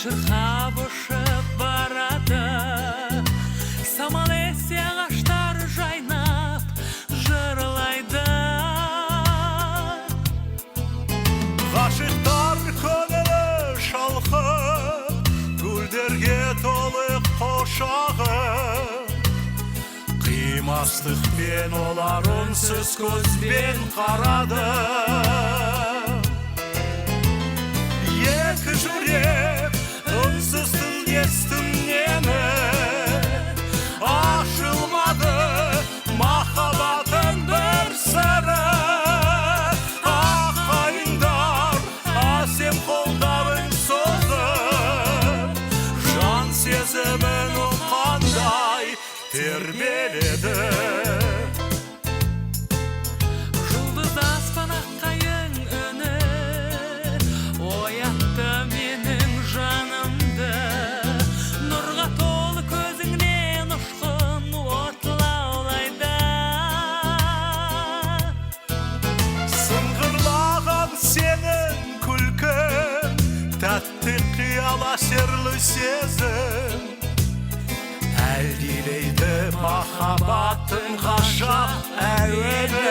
Шырқап барады, самалесе ағаштар жайнап жырлайды. Ғашықтар көңілі шалқып, гүлдерге толы қошағы. Қимастықпен олар үнсіз көзбен қарады. Екі жүрек үнсіз тілдестім нені, ашылмады махаббаттың бір сыры. Аққайыңдар әсем қолдарын созып, жан сезімін ұққандай тербеледі. Жұлдыз аспан аққайың үні оятты менің жанымды. Нұрға толы көзіңнен ұшқын от лаулайды. Сыңғырлаған сенің күлкің, тәтті қиял әсерлі сезім. Әлдилейді махаббаттың ғажап әуені.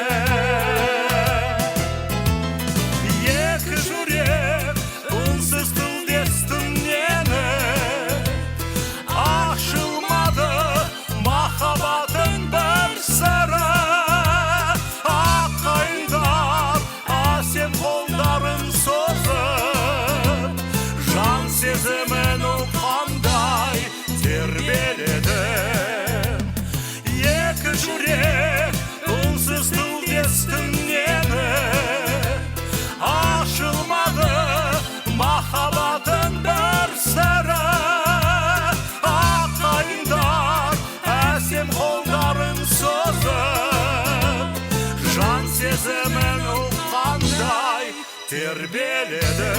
Екі жүрек үнсіз тілдестім нені, ашылмады махаббаттың бір сыры. Аққайыңдар әсем қолдарын созып, жан сезімін ұққандай тербеледі. Екі жүрек үнсіз тілдестім нені, ашылмады махаббаттың бір сыры. Аққайыңдар әсем қолдарын созып, жан сезімін ұққандай тербеледі.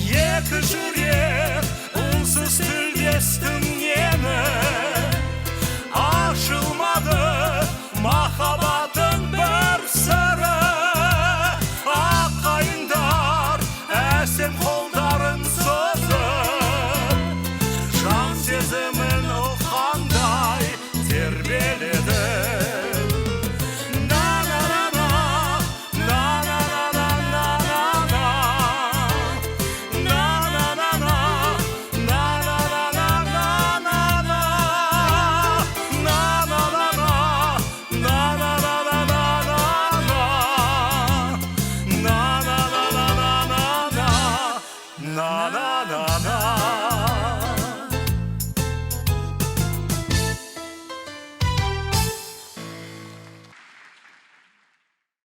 Екі жүрек үнсіз тілдестім нені, ашылмады махаббаттың бір сыры. Аққайыңдар әсем қолдарын созып, жан сезімін ұққандай тербеледі. Na na na na